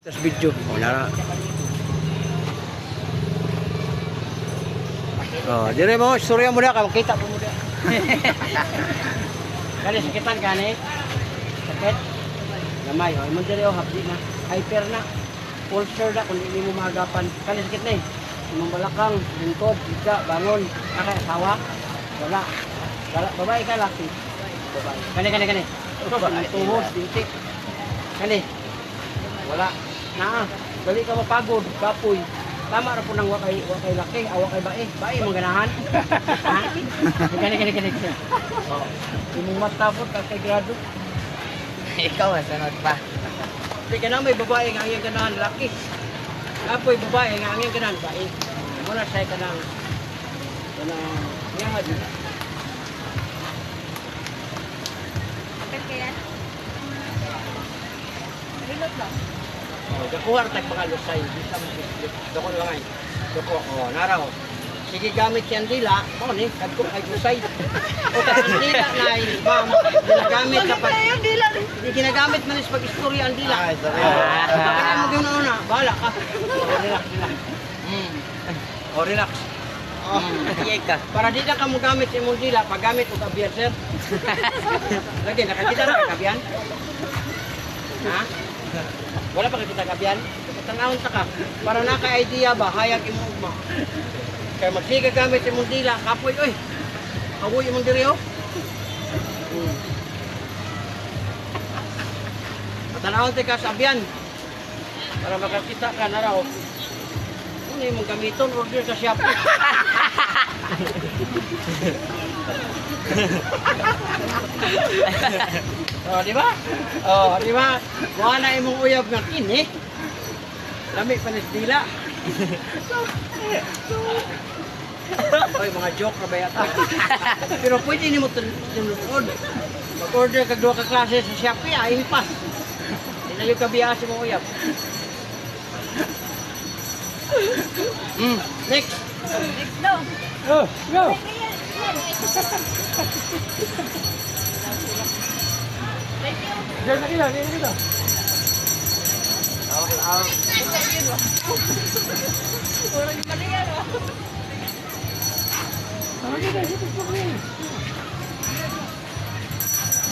Tas video. Wala. Oh, dire mo istorya mo na ka makita mo muna. Kani sakitan kani. Sakit. Gamay, oh, mo dire oh hapdi na. Hyper na. Ulcer na kung hindi mo maagapan. Kani sakit na eh. Imong balakang, lingkod, ika, bangon, asawa. Wala. Babae ka laki. Babae. Kani. Tuhod, bintik. Kani. Wala. Naa. Dali ka mapagod, kapoy. Tama ra po nang wakay laki, wakay bae. Bae mong ganahan. Ha? Kani. Oh. Imong mata po kay grado. Ikaw ang sunod pa. Di ka na may babae nga ang ganahan laki. Kapoy babae nga ang ganahan bae. Muna say ka nang nga din. Akan kaya? Rilot lang. Oh, dakuha ra tag mga lusay, bisa mo dako lang ay. Dako oh, naraw. Sige gamit yan dila, mo ni kadto kay lusay. O ang dila nay, ma'am, ginagamit kapag Yung dila. hindi ginagamit man is pag-istorya ang dila. Ay, sorry. Kaya mo gyud na, bahala ka. Relax. Oh, relax. Oh, iyay ka. Para di na ka mo gamit sa imong dila, paggamit og kabiyan, sir. Lagi nakakita na ka kabiyan? Ha? Wala pa kita kabiyan? Tanawon ta ka. Para naka-idea ba hayag imong ugma. Kaya magsiga gamit sa imong dila, kapoy oy. Awoy imong diri oh. Tanawon ta ka sa abyan. Para makakita ka na raw. Ano imong gamiton order sa Shopee. Oh, di ba? Oh, di ba? Kuha na imong uyab ng kini. Lami pa ni dila. Oy, mga joke na ba yata? Pero pwede ni mo tunod. Mag-order kag duha ka klase sa Shopee, ay pas. Hindi na yung kabiyahe mo uyab. Next. Next daw. Oh, go. Diyan na kita. Kurang mali yan oh.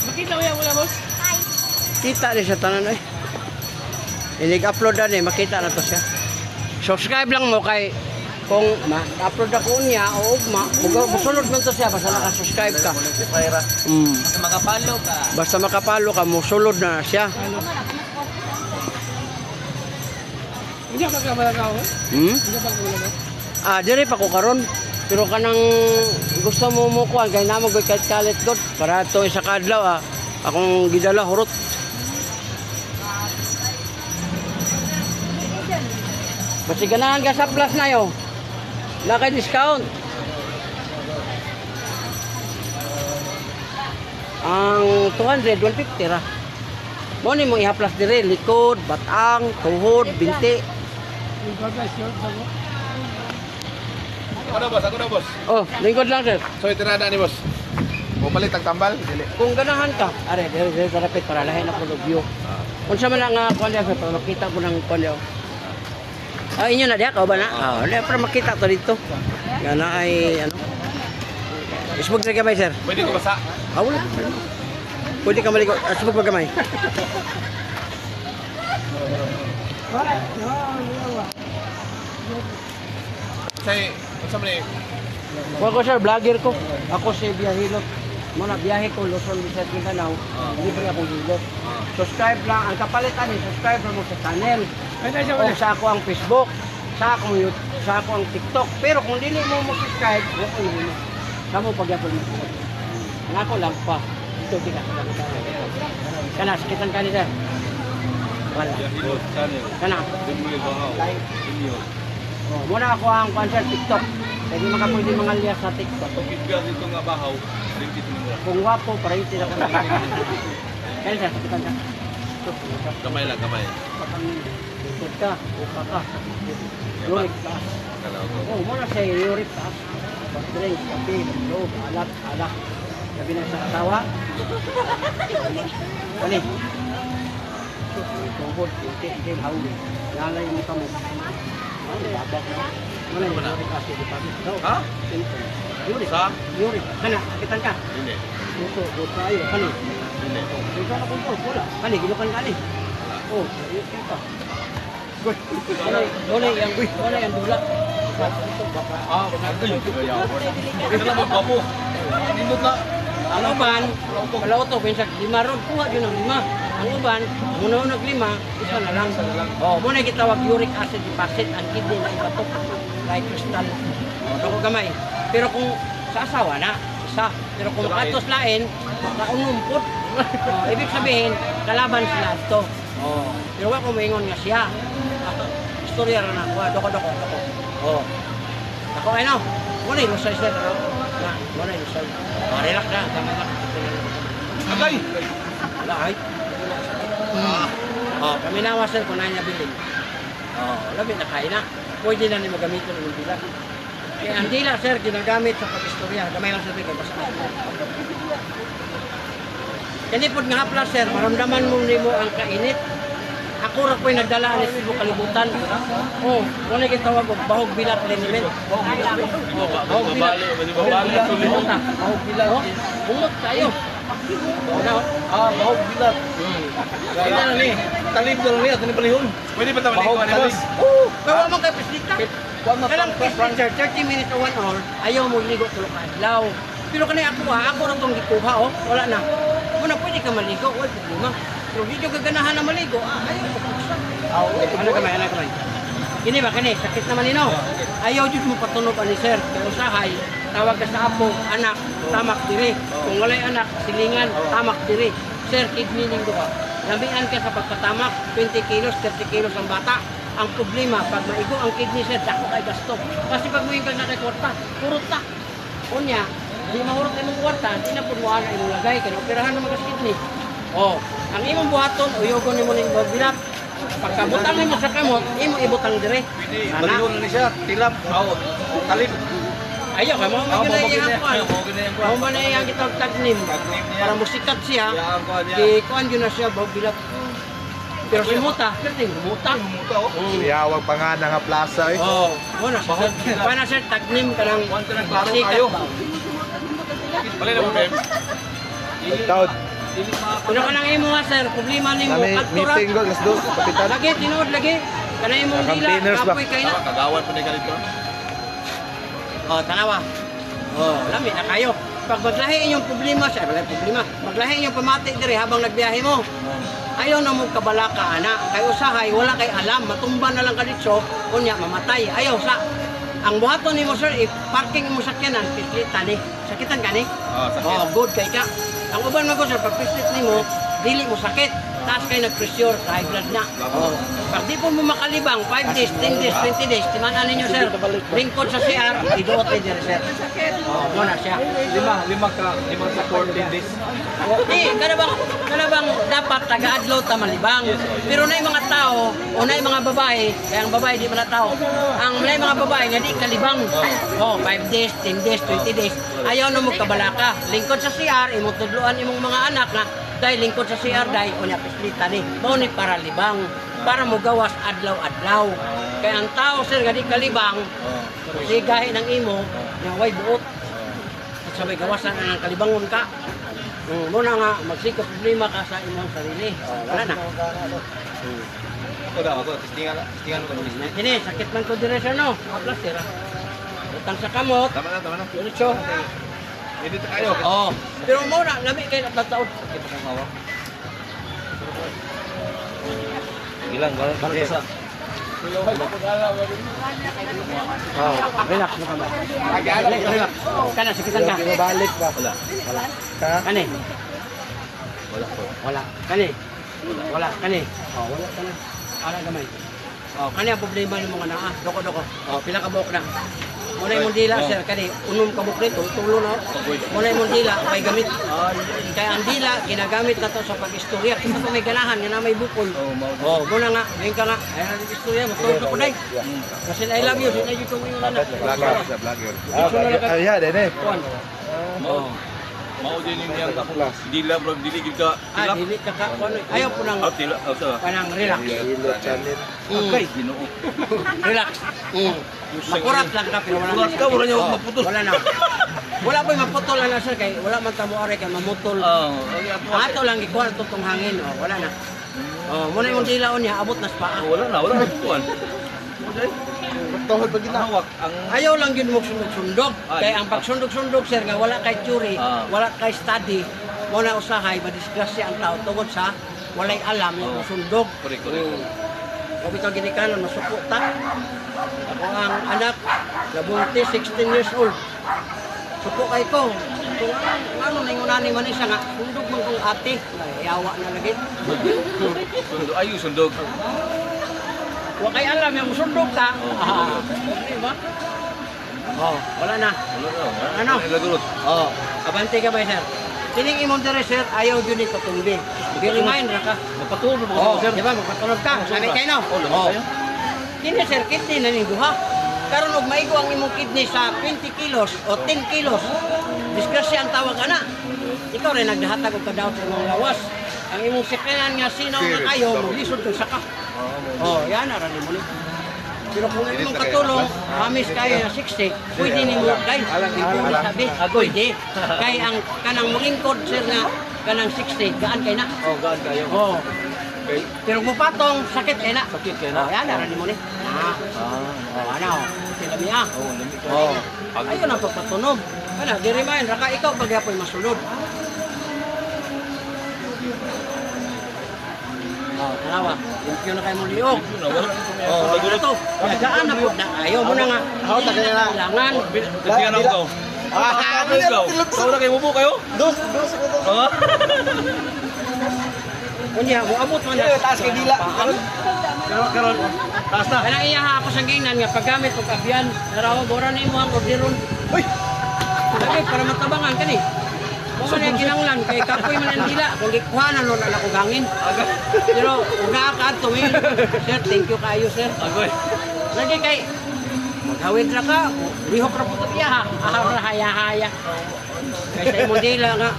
Makita mo yan muna, boss? Hi. Kita rin sa tanan ay. Inig-upload na makita na to siya. Subscribe lang mo kay kung ma-upload ako niya o ugma, musunod man to siya basta naka-subscribe ka. Basta makapalo ka. Basta makapalo ka, musulod na siya. Hindi ka magkamalagaw, eh? Hindi ka magkamalagaw? Dire pa ko karon. Pero kanang gusto mo mo kuan kay namo gay kalit god para to isa kadlaw akong gidala hurot. Basta ganahan ka sa plus na yo. Laki discount. Ang 200, 150 ra. Mo ni mo i-plus dire likod, batang, tuhod, binti. Ako na boss. Oh, lingkod lang sir. So itirada ni boss. Mo palit ang tambal, dili. Kung ganahan ka, are, very rapid para lahin ako ng view. Unsa man ang kuan diya para makita ko ng kuan diya. Inyo na diya ka ba na? Para makita to dito. Gana ay ano. Isbog na gamay sir. Pwede ko basa. Wala. Pwede ka maliko. Isbog pa gamay. Say, unsa man ni? Kuha ko sir, vlogger ko. Ako si Biyahilot. Muna biyahe ko Luzon, Visayas, Mindanao. Libre akong hilot. Subscribe lang. Ang kapalitan ni subscribe mo sa channel. O sa ako ang Facebook. Sa ako ang TikTok. Pero kung dili mo mag-subscribe, wala mo. Kamu pag-upload mo. Ang ako lang pa. Ito, di ka. Kana, sakitan ka ni sir. Wala. Kana. Like. Oh, muna ako ang concert TikTok. Hindi makapwede mga lias sa TikTok. Pagkigyan dito nga bahaw, ringgit mo. Kung wapo, para hindi na kami. Kaya sir, sakitan ka. Kamay lang, kamay. Ikot ka, upa ka. Yurik ka. Oh, muna siya yurik ka. Drink, kape, loob, alak. Sabi na sa katawa. Kani? tuhod, hindi hawli. Nalay mo ka mo. Ano babak na? Ano yung uric acid deposit? Ha? Symptoms. Uric. Sa? Uric. Kana, sakitan ka. Hindi. Puto tayo. Kani. Hindi. Ikaw na kung wala. Kani, gilukan kani. Oh, ayos ka. Wala yung dula. Ah, ito yung kaya. Ito lang magpapo. Nindot na. Ang uban, kalauto, pinsak, 5 ron, kuha yun ang 5. Ang uban, muna nag-5, isa na lang. Oh, muna gitawag uric acid deposit, ang kidney na ibatok, like crystal. Ako gamay. Pero kung sa asawa na, isa. Pero kung atos lain, kaunumpot. Ibig sabihin, kalaban sila ito. Oh. Pero wala ko maingon nga siya. Istorya rin ako, doko. Oh. Ako ano, muna yung lusay sir. Muna yung lusay. Relax na, tama lang. Agay! Wala ay. Oh, kami nawa sir kung nanya bilin. Oh, labi na kain na. Pwede na ni magamitin ng dila. Kaya ang dila sir, ginagamit sa pag-istorya. Gamay lang sir, kaya basta. Kasi po nga hapla sir, maramdaman mo nimo ang kainit. Ako ra ko'y nagdala ni Cebu kalibutan. Oh, muna kitawag og bahog bilat liniment. Bahog bilat. Bahog bilat. Bahog bilat. Bumot kayo. Bahog bilat. Kaya na ni, talim ko niya, talim palihon. Pwede ba tawag ni boss? Oo, kaya mo kay pisita. Kailang pisita, 30 minutes to 1 hour, ayaw mo ligo tulog ka adlaw. Pero kanay ako ra tong gikuha oh, wala na. Muna pwede ka maligo, wala problema. Pero hindi ka ganahan na maligo, ayaw mo paksa. Ano kamay. Kini ba kani, sakit naman nino. Ayaw jud mo patunog ani sir. Kung usahay, tawag ka sa apo, anak, tamak diri. Kung walay anak, silingan, tamak diri. Sir, kidney ning duha. Lambian ka sa pagpatamak, 20 kilos, 30 kilos ang bata. Ang problema, pag maigo ang kidney sir, dako kay gasto. Kasi pag mo na kay kwarta, purot ta. Unya, di mahurot imong kwarta, di na pud mo ana imong lagay kay operahan naman ka kidney. Oh, ang imong buhaton, uyogon nimo ning bilat. Pagkabutang nimo sa kamot, imo ibutang dire. Palihon na siya, tilap. Talim. Ayaw kay mo magina yang kuan. Mo man yang gitawag tagnim. Para musikat siya. Di kuan yun na siya bawag bilat. Pero si muta, perting muta. Yawag pa nga nga plaza eh. Oh, mo na siya. Kuan na siya tagnim kanang klaro kayo. Bali na mo, Bem. Taod. Pero kanang imo nga sir, problema nimo kadtura. Meeting go, let's do. Kapitan. Lagi tinuod lagi. Kanang imong dila, Campaigners ba? kapoy kay na. Kagawan pa ni ganito. Oh, tanawa. Oh, lami na kayo. Pag maglahi inyong problema, siya wala problema. Maglahi inyong pamati dire habang nagbiyahe mo. Ayaw na mo kabalaka ana. Kay usahay wala kay alam, matumba na lang ka dito, kunya mamatay. Ayaw sa ang buhaton nimo sir, parking mo sakyanan, pislitan ni. Sakitan ka ni? Sakit. Oh, good kay ka. Ang uban mo sir, pag pislit nimo, dili mo sakit. Taas kayo nag-pressure, high blood na. Oh. Pag di po mo makalibang, 5 days, 10 days, 20 days, timanan ninyo sir, lingkod sa CR, iduot kayo dire sir. Oh, muna siya. Lima sa 14 days. Di, kada bang dapat taga-adlaw ta malibang. Pero na yung mga tao, o na yung mga babae, kaya ang babae di man na tao, ang na yung mga babae nga di kalibang. Oh, 5 days, 10 days, 20 days, ayaw na mo kabalaka. Lingkod sa CR, imong tudloan imong mga anak na, dahil lingkod sa CR dahil unya pislita ni mao ni para libang para mo gawas adlaw-adlaw kaya ang tao sir gadi kalibang sigahi ng imo nga way buot at sabay gawasan ang kalibangon ka mo na nga magsikap problema ka sa imong sarili wala na Ako, testingan ko. kini sakit man ko dire sir no aplas sir utang sa kamot Tama na. diretso Edit kayo. oh pero mo na lami kay nagtaod Ilang, barang sa. oh relax mo ka ba relax kana sakitan ka Balik ba? wala Ha? kani wala kani wala kani oh wala kani ara gamay oh kani ang problema ni mga naa doko oh pila ka buok na muna imong dila sir kani unom ka buok nito tulo na muna imong dila may gamit kaya ang dila ginagamit na to sa pag-istorya kita pa may ganahan nga na may bukol oh muna nga ngayon ka nga ayan ang istorya matulog ko day kasi I love you sinay yung tumingin na Vlogger. Ayan, din eh. oh Mao din niyang dila bro, dili gid ka Ah, tilap. dili ka ka, ano, ayaw po nang, Ah, tila, sa. panang relax. Hilot channel. Okay, Ginoo. relax. Makurat lang ka, pero wala Kurat ka, wala niya maputol. Wala na. Wala po maputol na sir, kay wala man tamo are kay mamutol. Ato lang gikuha ito tong hangin, oh, wala na. Oh, muna yung dilaon niya, abot na sa paa. Wala na tuan. Tuhod pa gina. Hawak ang Ayaw lang yun mo sundog-sundog. Ah, Kaya di- ang pagsundog-sundog sir, nga wala kay theory, Ah. wala kay study, muna usahay, madisgrasya ang tao tungod sa walay alam yung sundog. Correct. Kung ito ginikanan, masuko ta. Ako ang anak, nabunti, 16 years old. Suko kay ko. Kung ano na yung unani man isa nga, sundog man kong ate. Yawa na lagi. Sundog ayo sundog. Huwag kay alam yung sundog ta. Oh. Diba? Oh, wala na. Ano? Nagulot. Oh, abante ka ba sir? Kining imong dire sir, ayaw dyan ito tungbi. Gi-remind ra ka. Magpatulog mo Oh, sir. di ba? Magpatulog ka. Sabi kayo no? Oh, laman kayo. Kini sir, kidney na ning duha. Karon og maigo ang imong kidney sa 20 kilos o 10 kilos. Disgrasya ang tawag ana. Ikaw rin nagdahatag og kadaot sa imong lawas. Ang imong sikayan nga sinaw nga kayo, maglisod kang saka. Oh, yan ara ni mo ni. Pero kung imong katulong, hamis kayo na 60, pwede ni mo kay. Hindi mo sabi, pwede. Kay ang kanang mulingkod sir nga kanang 60, gaan kay na. Oh, gaan kayo. Oh. Okay. Pero mo patong sakit kay na. Sakit kay na. Oh, yan ara ni mo ni. Oh, ano? Sila niya. Oh, lamig ka. Oh. Ayun ang pagpatunog. Ano, di-remind, raka ikaw pagyapoy masulod. Oh, tanawa. Yung na kayo mong liog. Wala Oh, wala to. Nagaan na po na. Ayaw mo na nga. Ako, taga na. Kailangan. Kasi ano ko? Ano ikaw? Ikaw na kayo mubo kayo? Dos ko to. Oo. Kunya, mo abot man na. Taas kay dila. Karon. Taas na. Kanang iya ako sa ginan nga paggamit og abyan. Narawa bora nimo ang orderon. Uy! Lagi para matabangan kani. Mo man yung kinanglan kay kapoy man ang dila kung gikuhanan nun ala ko gangin. Pero uga ka tumil. Sir, thank you kayo sir. Agoy. Lagi kay maghawid ra ka, lihok ra po tabiya ha. Ahar ra haya-haya. Kay sa imong dila nga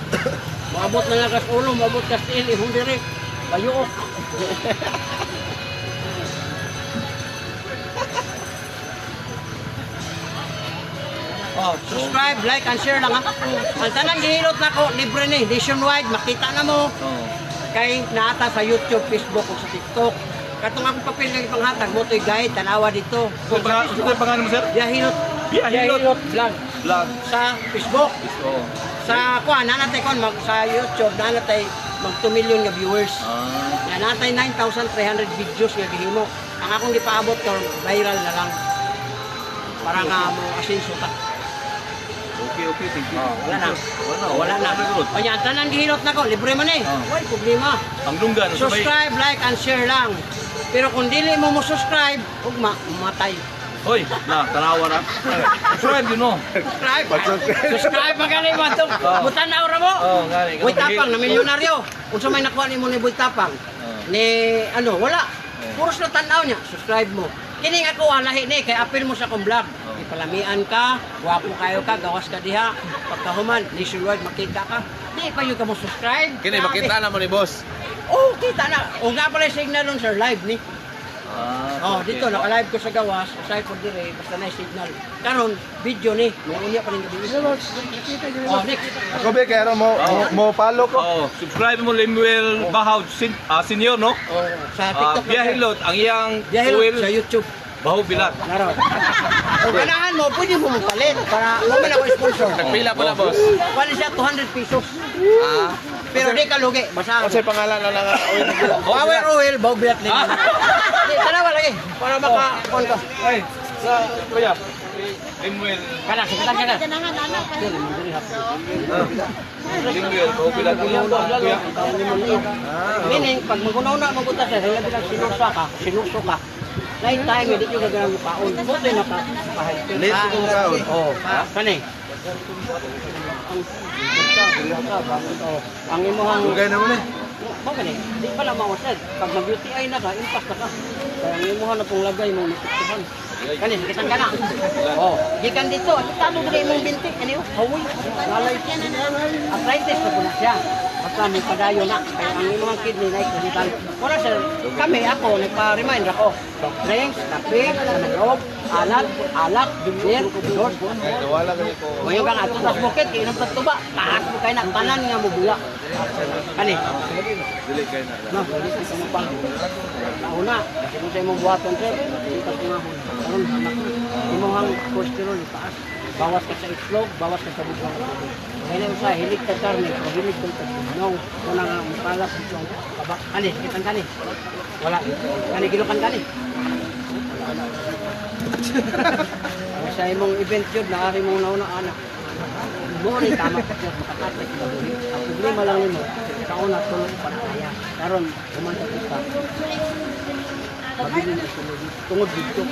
maabot na lang kas ulo, maabot kas tiil, ihong diri. Bayuok. Oh, subscribe, like, and share lang ha. Ang tanang gihilot na ko, libre ni, nationwide, makita na mo. Oh. Kay naata sa YouTube, Facebook, o sa TikTok. Katong akong papel ng ipanghatag mo to'y guide, tanawa dito. So, pangalan mo sir? Biyahilot. Biyahilot. Vlog. Vlog. Sa Facebook. Oo. Sa kuha, nanatay kon sa YouTube, nanatay mag 2 million nga viewers. Nanatay 9,300 videos nga gihimo. Ang akong gipaabot ko, viral na lang. Para nga mo asinso ta. Okay, thank you. Wala na. Wala na. Nagulot. O yan, tanan gihilot na ko, libre man eh. Oh. Wala problema. Ang lunggan. Subscribe, like, and share lang. Pero kung dili mo subscribe, huwag mamatay. Hoy, na, tanawa na. Subscribe yun, no? Subscribe. Subscribe magaling mo ito. Butan na ora mo. Oo, gani. Boy Tapang na milyonaryo. Kung sa may nakuha ni mo ni Boy Tapang. Ni ano, wala. Puros na tanaw niya. Subscribe mo. Kining ako lahi ni kay apil mo sa akong vlog. Ipalamian ka, wapo kayo ka, gawas ka diha. Pagkahuman, nationwide makita ka. Di pa yung ka mo subscribe. Kini makita na mo ni boss. Oh, kita na. O nga pala yung signal nun, sir, live ni. Oh, dito, naka-live ko sa gawas. Aside for dire, basta na yung signal. Karon video ni. May unya pa rin gabi. Oh, next. Ako be kaya mo follow ko. Oh, subscribe mo Lemuel Bahaw Senior, no? Oh, sa TikTok. Biyahilot, ang iyang Biyahilot oil, sa YouTube. Bahaw Bilat. Laro. O ganahan mo, pwede mo magpalit para mo man ako sponsor. Nagpila pa na boss. Pwede siya 200 pesos. Pero di ka lugi. Basta. Kasi pangalan na lang Power oil, bawag bilat nila. Di, tanawa lagi. Para maka-on ka. Ay, sa kuya. Lemuel. Kana, sikitan ka na. Jangan anak pa. Lemuel, Bahaw Bilat. Kuya. Meaning, pag magunaw-na magunta siya, kaya bilang sinuso ka. Night time, hindi nyo gagawin yung paon. Buti na pa. Late kong kaon. Oo, kani. Ang imuhang... Lugay naman eh. Mo gani, di pala mawasad. Pag mag-UTI na ka, impas na ka. Kaya ang imuhang na pong lagay mo, matiktuhan. Kani kitang kana. Oh, gikan dito. Tamo diri imong binti ani hawi. Nalay. Arthritis na puna siya. Basta may padayo na. Kaya ang imong kidney na ikulitan. Wala sir, kami ako nagpa-remind ako. Drinks, kape, manok, alak, beer, dot. Wala ka ko. Mayo kang ato tas bukid kay inom tuba. Taas mo kay na tanan nga mubula. Kani. Dili kay na. No, dili sa mo pang. Nauna, kasi kung sa imong buhaton sir, ipas nga ho. Karon anak. Imong cholesterol taas. Bawas ka sa itlog, bawas ka sa bukang. Kaya na usa hilig ka karne, o hilig ka no, una nga mapalap dito. Baba, kani, kitang kani. Wala. Kani gilukan kani. Sa imong event yun, naari mong nauna anak. Mo rin tama ka siya makakatay ka buhi. Ang problema lang nimo, kauna tulog pa kaya. Karon kumanta kita. Mabili na sunod tungod dito.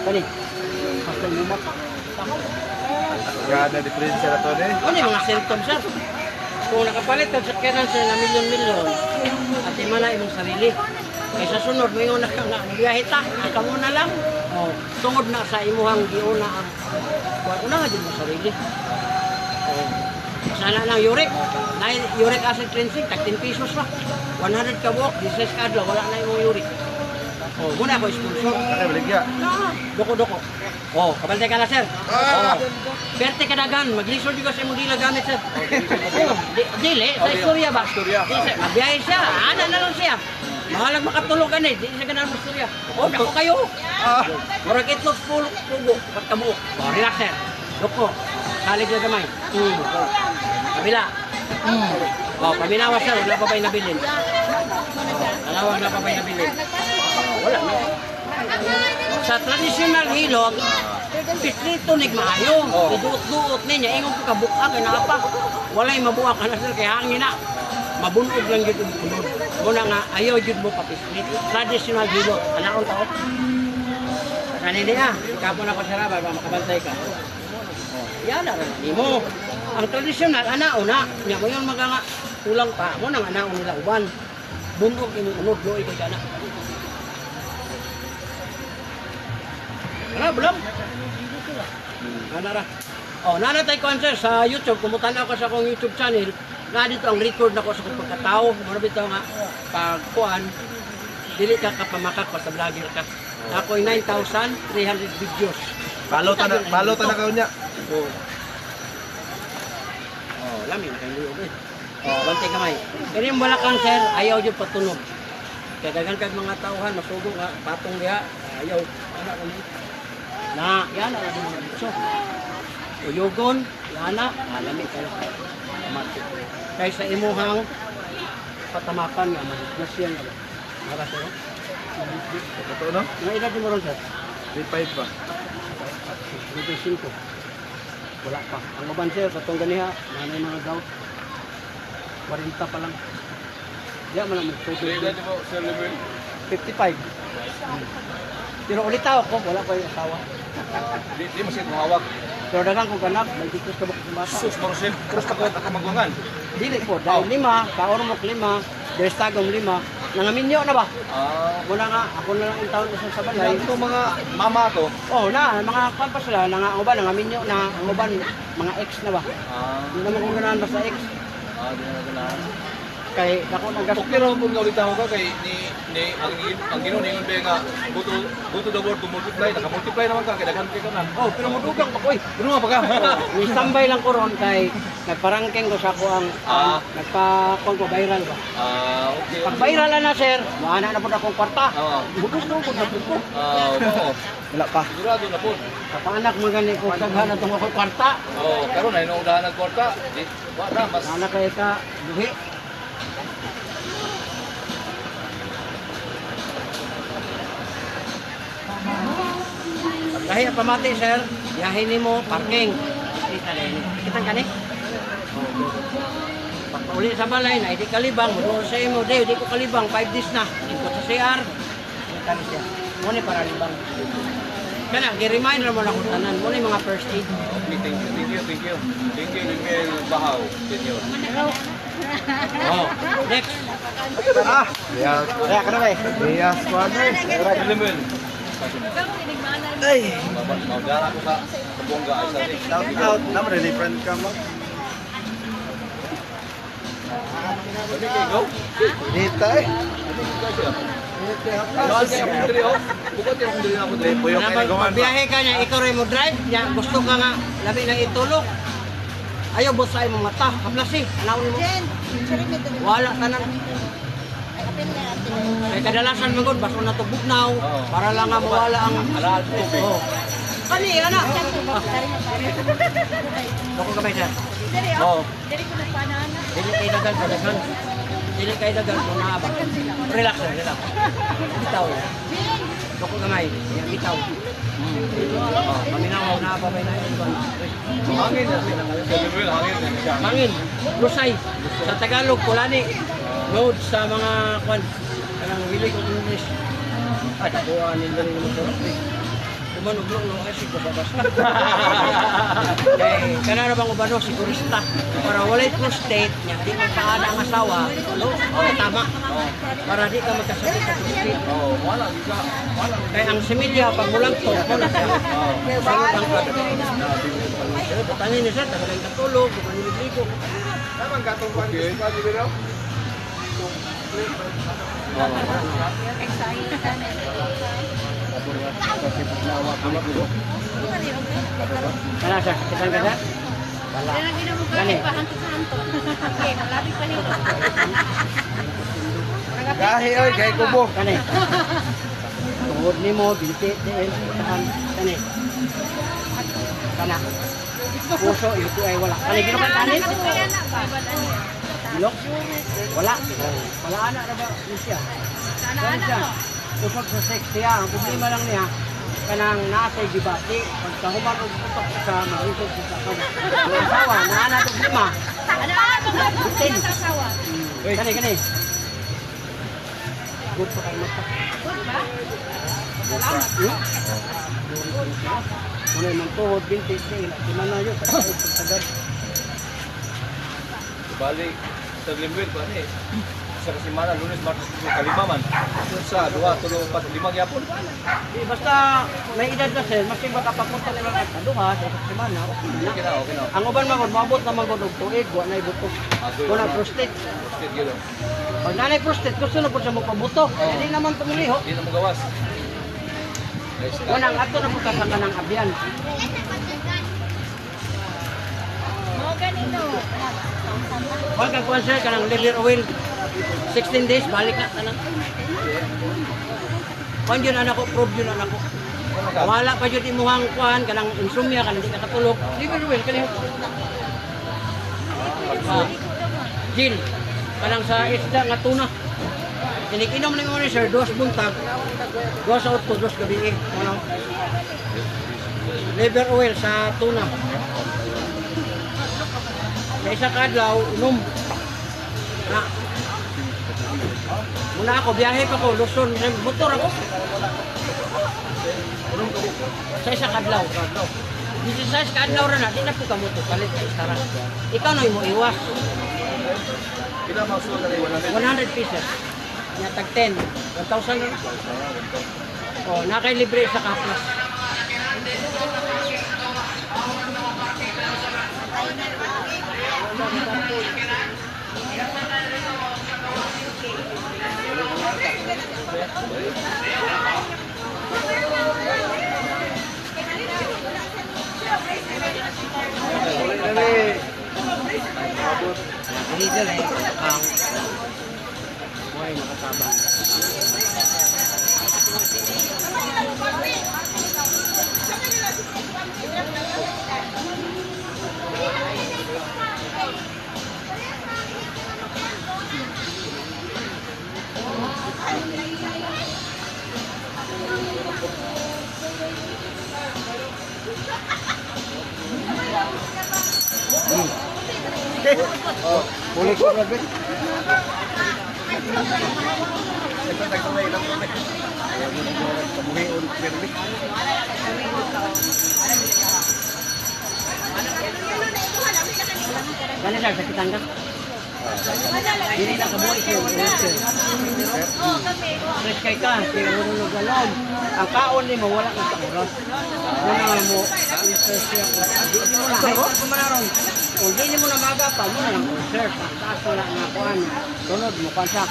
Kani. Pasal mo mata. Gana diferensya na to ni. Ano yung mga symptoms sir? Kung nakapalit ka sa sakyanan sir na milyon-milyon, at imana imong sarili. Kaysa sunod, mo yung nagbiyahe ta, ikaw mo na lang. Oh, tungod na sa imuhang giuna ang una nga din mo sarili. Oh, sana lang uric. Na uric acid cleansing, tag 10 pesos pa. 100 ka buok, 16 ka adlaw, wala na imong uric. Oh, muna ako sponsor. Kaya baligya. Doko-doko. Oh, kabantay ka na, sir. Oh. Perte ka dagan, maglisod ko sa imong dila gamit, sir. Oh, dili, sa istorya ba? Istorya. Mabiyahe siya, ana na lang siya. Mahalag makatulog ka na, di siya ganang istorya. Oh, dako kayo. Murag itlog pugo, pagkabuok. Oh, relax, sir. Doko. Salig na gamay. Kabila. Oh, paminawa, sir. Wala pa ba'y nabilin? Oh, wala pa ba'y nabilin? Wala na. Sa traditional hilog, pitrito nig maayo. Iduot-duot niya, ingon ko kabuka kay naapa. Walay mabuha ka na sir kay hangin na. Mabunog lang gyud ang punod. Muna nga ayaw gyud mo papislit. Traditional hilog, anaon tao. Kani niya, ikapo na ko sa rabal para makabantay ka. Oh, yan na rin nimo. Ang traditional anaon na, nya mo yon maganga tulang pa mo nang anaon nila uban. Bunog imong unod loy kay kana. Ano, belum? Nara. Oh, nana tayo concert sa YouTube. Kumutan ako sa akong YouTube channel. Na dito ang record na ko sa kong pagkatao. Muna bito nga, pagkuhan, dili ka kapamakak pa sa vlogger ka. Ako'y 9,300 videos. Palo ta na kaon niya. Oh. Oh, lamin kay liog eh. Oh, bantay kamay. Kani yung balakang sir, ayaw jud patunog. Kaya dagan kag mga tauhan masugo nga patong diha, ayaw ana ko na yan ang ating mga bitso. Uyugon, yana, malamig kayo. Mati. Kaya sa imuhang patamakan nga, malignas yan. Mara sir, no? Totoo no? Nga edad mo ron sir? 3.5 pa. 35. Wala pa. Ang maban sir, katong ganiha, nanay mga gout. 40 pa lang. Diyan man ang magtutulog. mo, Sir Lemon? 55. Pero ulit ako, wala pa yung asawa. Di mo siya hawak. Pero dagang kong kanak, may dikos ka ba sa bata? Sus, Marcel, cross ka ko kamagwangan. Dili po, dahil 5, kaormok 5, derstagong 5, nangaminyo na ba? Muna nga, ako na lang yung taon isang sa balay. Ito mga mama to. Oh, na, mga kwan pa sila, ang uban, nangaminyo na, ang uban, mga ex na ba? Hindi naman kung ganahan ba sa ex? Di na ganahan. Kay, ako nang gasto. Okay raw po nga ulit ako ka kay ang Ginoo ningon ba nga go to the world to multiply, naka-multiply naman ka kay daghan kay kanan. Oh, pero madugang pa ko eh. Ano pa ka? Ni-standby lang ko ron kay nagparangking ko sa ako ang nagpa-kwan ko viral ba. Okay. Pag viral na sir, maana na po akong kwarta. Oo. Bukas ko po sa ko. Oo. Wala pa. Sigurado na po. Kapanak magani ko daghan atong ako kwarta. Karon na inuudahan ng kwarta. Wala mas Anak kay ka buhi. Kahit pamati sir, biyahe nimo parking. Kita kani? Pag-uli sa balay na hindi kalibang, mo sa imo, di ko kalibang 5 days na. Ikot sa CR. Kani siya. Mo ni para libang. Kana gi-reminder mo na ko tanan, mo ni mga first aid. Thank you. Thank you, Miguel Bahaw. Thank you. Oh, next. Kaya ka na ba eh? Yes, Squadron. Lemon. Ikaw, tinigmanan. Ay! Magdala ko sa bongga ay sa Shout out. Naman rin friend ka mo. Sabi kayo, go. Dita eh. Mahal kayo akong diri, oh. Bukod kayo akong diri na ako diri. Puyok kayo nagawan ba? Biyahe ka niya, ikaw rin mo drive, niya, gusto ka nga, labi na itulog. Ayaw, bosay mo mata, kaplasi, anawin mo. Wala tanan. Kaya kadalasan magod, baso na to bugnaw, para lang nga mawala ang... Alaal tubig. Oh. Kani, anak. Bako ka ba siya? Diri, Oo. oh. Diri ko nagpanana. Dili kay dagan, dagan. Dili kay dagan, muna ba? Relax lang, relax. Bitaw. Bako gamay, bitaw. Paminaw na ba ba na yun? Hangin na sila. Sabi mo yun, hangin na siya. Mangin, lusay. Sa Tagalog, kulani. Load sa mga kwan. Kanang hilig ko English. Ay, takuha nila rin mo sarap eh. Kumanuglong no, ay sigo babas na. Kaya, kanara bang ubano, sigurista. Para walay prostate niya, di magpaana ang asawa. No? Okay, tama. Para di ka magkasakit sa prostate. Oo, wala, di ka. Wala. Kaya ang similya, pag mulang to, wala siya. Sangot ang kada. Batangin niya siya, talagang katulog, maniligo. Naman gatong pang Okay. pwede ba daw? Excited ka na. Kana siya, kitang kada? Wala. Kaya nang ginamukha Gani. pa hanto sa hanto. Okay, malapit pa nito. Gahi oy, kay kubo. Kani. Tuhod ni mo, binti, diin, tahan, kani. Kana. Puso, ito ay wala. Kani, ginukan kanin? Kaya na ba? Gilok? Wala. Wala anak na ba? Yun siya. Sana Yan anak siya. mo. Usog sa sex siya. Ang problema lang niya, kanang nasa gibati. Pagka human og putok sa marisog sa kanya. Ang asawa, naana to lima. Ano ba? Ten. Kasawa. Kani, kani. Good pa kayo mata. Good ba? Muna yung tuhod, binti, di man na yun. Pagkagad. Balik sa Glenville pa ni. Sa kasimana, Lunes, Martes, Kalima man. Sa 2, 3, 4, 5 gyapon. Basta may edad na sir, mas iba kapapunta nila at kaduha sa isang semana. Okay na, okay na. Ang uban magod, mabot na magod og tuig, wa na ibuto. Wala prostate. State gilo. Pag nanay prostate, gusto na po siya magpabuto. Hindi naman tumuliho. Di na mo gawas. Guys, Wanang ato na po sa kanang abyan. Mo ganito. Pag kagkuhan sir, kanang liver oil, 16 days, balik na tanang. Kuhan yun anak ko, prove yun anak ko. Wala pa yun imuhang kuhan, kanang insomnia, kanang di ka katulog. Liver oil, kanang gin, kanang sa isda nga tuna. Kinikinom na mo ni sir, 2 buntag, 2 sa 8, 2 gabi. Liver oil sa tuna. Sa isa kadlaw, inom. Na. Muna ako, biyahe pa ko, Luzon, motor ako. Sa isa kadlaw. 16 kadlaw rin na, di na po ka motor, palit sa istara. Ikaw na mo iwas. Pila mausulot na 100. 100 pieces. Nya tag 10. 1,000 na. Oh, nakay libre sa kaplas. Diesel eh, ang buhay nakatabang. Kulik ko grabe. Ito nagtunay lang po. Kabuhi ulit pirmi. Gani sir, sakitan ka? Dili na kabuhay siya. Fresh kay ka, kaya marunong galon. ang kaon ni mo wala kang oras. Yan mo, stress siya. Di mo na, hyper ko man aron. Kung di mo na magapa, mo na lang research. Taas na nga kuhan. Tunod mo pa siya.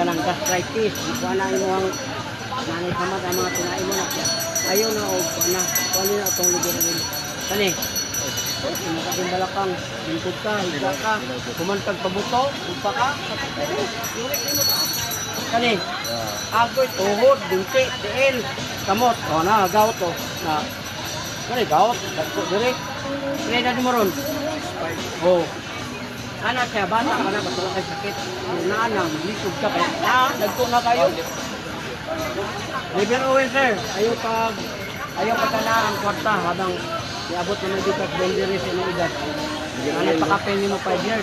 Kanang gastritis. Kuha na mo ang nanay sa mata, mga tinain mo na siya. Ayaw na o, kuha na. Kuha na itong ligarin. Kani, Makating balakang, lingkod ka, higa ka, kumantag pabuto, upa ka, kani, agoy, tuhod, binti, tiil, kamot, o na, gout o, na, kani, gout, dagko, diri, kani na di mo ron, o, ana siya, bata ka na, basta kay sakit, na, lisod ka, kaya, dagko na kayo, Liver Owen, sir, ayaw pa na ang kwarta, habang iabot na may dikas bendery sa inyong edad. Ano pakapin niyo mo 5 years.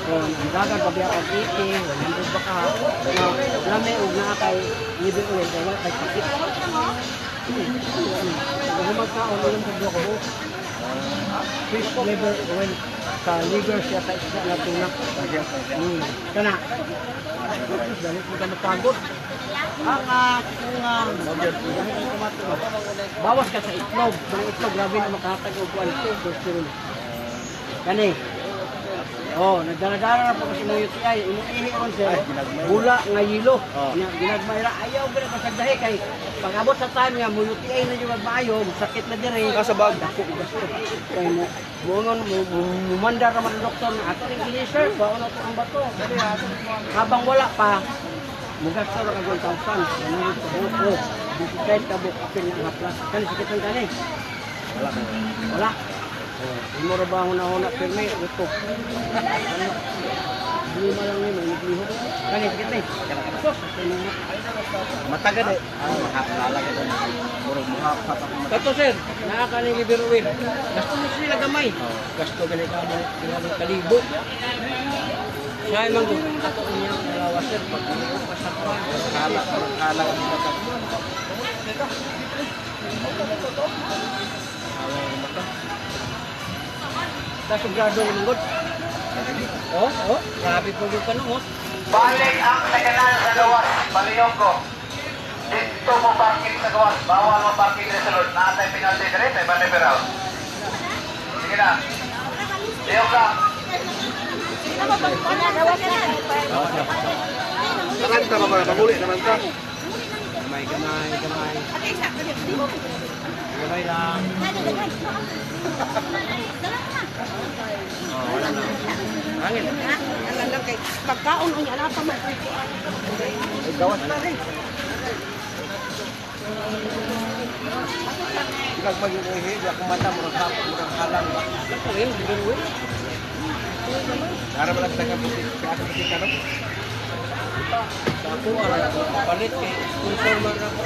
So, ang dagan pabiyak ang 80, 100 baka, na lami o na kay liver oil, kaya wala kay sakit. Nagumag ka, o lang sa ko. Fish liver oil, sa liver siya sa isla na tuna. Kana, dahil mo ka napagod. Bawas ka sa itlog. Ang itlog, grabe na makakatag o kuwan ito. Kani. Nagdala-dala na po kasi mo UTI. Inuihi ko siya. Bula nga yilo. Ginagmayra. Ayaw ba na pasagdahi kay pag-abot sa time nga mo UTI na yung magmaayo. Sakit na dire. Kasabag. Dako, gasto. Kaya mo, mumandar naman ang doktor na ato yung ginisir. Baon na ito ang bato. Habang wala pa, mugasto na kag 1,000. Nangyay sa buko. Disitay ka buko apil na haplas. Kani sakit ang kani? Wala. Hindi mo ba huna-huna pirmi? Ito. Lima lang yun. Nagliho. Kani sakit na eh. Sos. Matagal eh. Makakalalagay ko na. Murag muhap-hap ako. Ito sir. Nakakani liver oil. Gasto mo sila gamay. Gasto ganit ka mo. Kalibo. Siya mang ato niyang dalawa sir pag hindi ko pasakwa kala ang mata. Tapos grado ng good. Grabe po yung kanungot. Balik ang saganan sa gawas, Baliyongko. Dito mo parking sa gawas, bawal mo parking sa sulod. Naatay penalty na rin, may maniperal. Sige na. Liyong ka. Nakanta ka ba? Pamuli naman ka. Gamay. Gamay lang. Wala na. Hangin. Pagkaon o niya, pa man. Gawas na rin. Ikaw pag yung uhi, di ako mata, murang halang ba? Ito rin, liver oil. Harap lang sa kaputi ka no? Ako, palit kay sponsor man ako.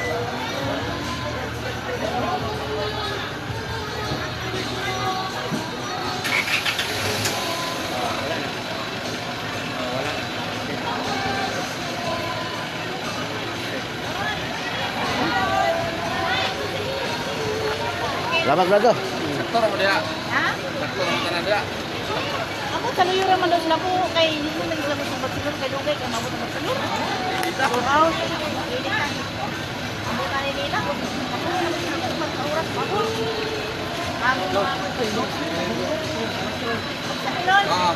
Salamat, brother. Sakto naman dia. Ha? Sakto naman tanan dia. Ako taluyura man daw sila po kay hindi mo lang sila sa bagsilon kay dugay kay mabot ang bagsilon. Kita ko raw. Amo ka ni nila ko. Ako na sila mag-oras bago. Amo ko ito. Ah.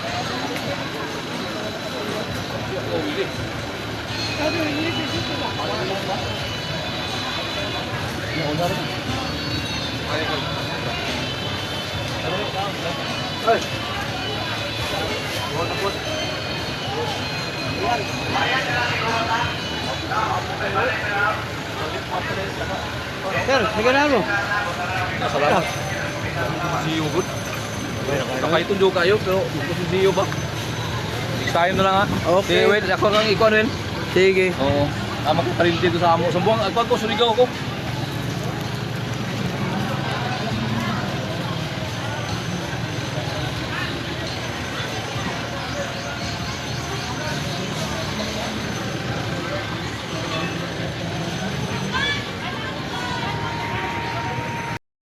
Sir, sige na mo. Salamat. See you good. Kakaitun juga kayo pero gusto see you ba? Next time na lang ha. Okay. Wait, ako lang ikaw rin. Sige. Oo. Makakarinti ko sa amo. Sumbong, agpag ko, surigaw ako.